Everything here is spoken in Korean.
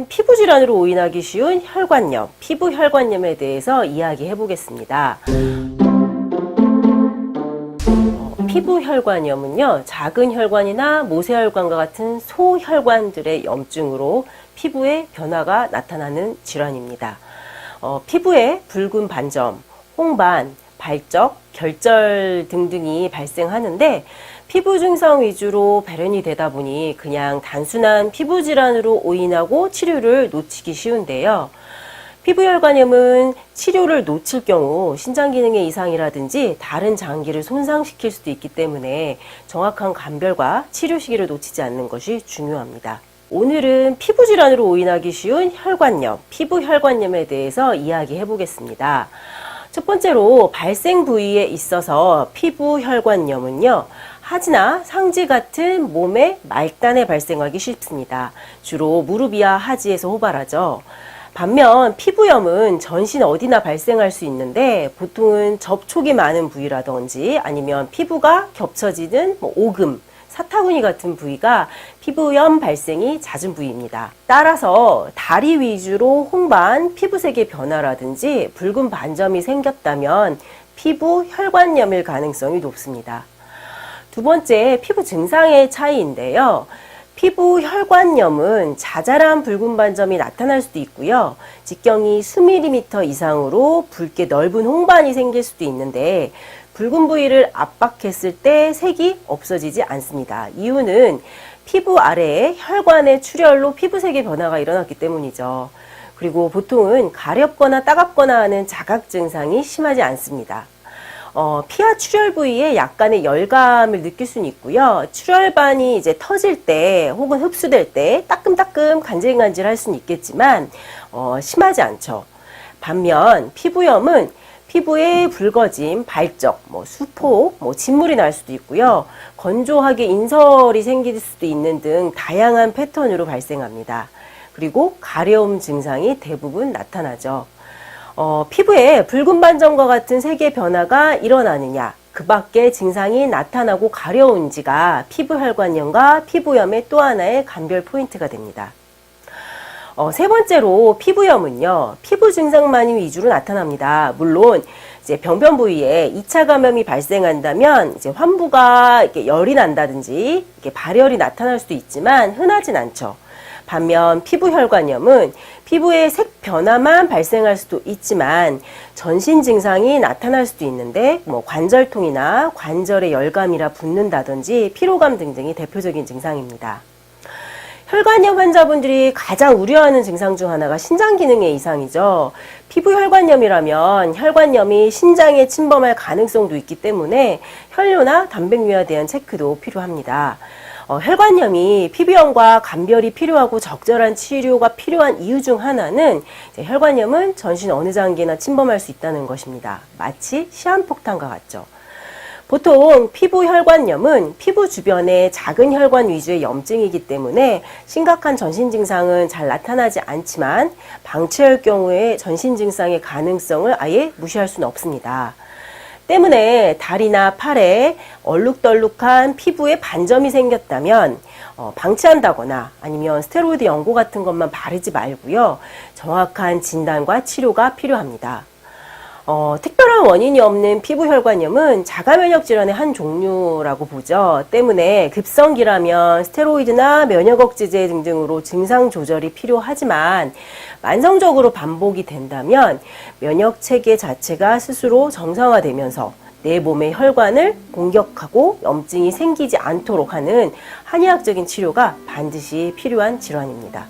오늘은 피부 질환으로 오인하기 쉬운 혈관염, 피부 혈관염에 대해서 이야기해 보겠습니다. 피부 혈관염은요, 작은 혈관이나 모세혈관과 같은 소혈관들의 염증으로 피부에 변화가 나타나는 질환입니다. 피부에 붉은 반점, 홍반, 발적, 결절 등등이 발생하는데 피부 증상 위주로 발현이 되다 보니 그냥 단순한 피부 질환으로 오인하고 치료를 놓치기 쉬운데요. 피부혈관염은 치료를 놓칠 경우 신장 기능의 이상이라든지 다른 장기를 손상시킬 수도 있기 때문에 정확한 감별과 치료 시기를 놓치지 않는 것이 중요합니다. 오늘은 피부 질환으로 오인하기 쉬운 혈관염, 피부혈관염에 대해서 이야기해 보겠습니다. 첫 번째로 발생 부위에 있어서 피부혈관염은요, 하지나 상지 같은 몸의 말단에 발생하기 쉽습니다. 주로 무릎이야 하지에서 호발하죠. 반면 피부염은 전신 어디나 발생할 수 있는데 보통은 접촉이 많은 부위라든지 아니면 피부가 겹쳐지는 오금, 사타구니 같은 부위가 피부염 발생이 잦은 부위입니다. 따라서 다리 위주로 홍반, 피부색의 변화라든지 붉은 반점이 생겼다면 피부 혈관염일 가능성이 높습니다. 두 번째, 피부 증상의 차이인데요. 피부 혈관염은 자잘한 붉은 반점이 나타날 수도 있고요. 직경이 수밀리미터 이상으로 붉게 넓은 홍반이 생길 수도 있는데 붉은 부위를 압박했을 때 색이 없어지지 않습니다. 이유는 피부 아래에 혈관의 출혈로 피부색의 변화가 일어났기 때문이죠. 그리고 보통은 가렵거나 따갑거나 하는 자각 증상이 심하지 않습니다. 피하 출혈 부위에 약간의 열감을 느낄 수는 있고요. 출혈반이 이제 터질 때 혹은 흡수될 때 따끔따끔 간질간질할 수는 있겠지만 심하지 않죠. 반면 피부염은 피부에 붉어짐, 발적, 수포, 진물이 날 수도 있고요. 건조하게 인설이 생길 수도 있는 등 다양한 패턴으로 발생합니다. 그리고 가려움 증상이 대부분 나타나죠. 피부에 붉은 반점과 같은 색의 변화가 일어나느냐, 그 밖에 증상이 나타나고 가려운지가 피부혈관염과 피부염의 또 하나의 감별 포인트가 됩니다. 세 번째로 피부염은요, 피부 증상만이 위주로 나타납니다. 물론 이제 병변 부위에 2차 감염이 발생한다면 이제 환부가 이렇게 열이 난다든지 이렇게 발열이 나타날 수도 있지만 흔하진 않죠. 반면 피부혈관염은 피부의 색 변화만 발생할 수도 있지만 전신 증상이 나타날 수도 있는데 관절통이나 관절에 열감이라 붓는다든지 피로감 등등이 대표적인 증상입니다. 혈관염 환자분들이 가장 우려하는 증상 중 하나가 신장 기능의 이상이죠. 피부혈관염이라면 혈관염이 신장에 침범할 가능성도 있기 때문에 혈뇨나 단백뇨에 대한 체크도 필요합니다. 혈관염이 피부염과 감별이 필요하고 적절한 치료가 필요한 이유 중 하나는 혈관염은 전신 어느 장기나 침범할 수 있다는 것입니다. 마치 시한폭탄과 같죠. 보통 피부 혈관염은 피부 주변의 작은 혈관 위주의 염증이기 때문에 심각한 전신 증상은 잘 나타나지 않지만 방치할 경우에 전신 증상의 가능성을 아예 무시할 수는 없습니다. 때문에 다리나 팔에 얼룩덜룩한 피부에 반점이 생겼다면 방치한다거나 아니면 스테로이드 연고 같은 것만 바르지 말고요. 정확한 진단과 치료가 필요합니다. 특별한 원인이 없는 피부혈관염은 자가면역 질환의 한 종류라고 보죠. 때문에 급성기라면 스테로이드나 면역억제제 등등으로 증상 조절이 필요하지만 만성적으로 반복이 된다면 면역체계 자체가 스스로 정상화되면서 내 몸의 혈관을 공격하고 염증이 생기지 않도록 하는 한의학적인 치료가 반드시 필요한 질환입니다.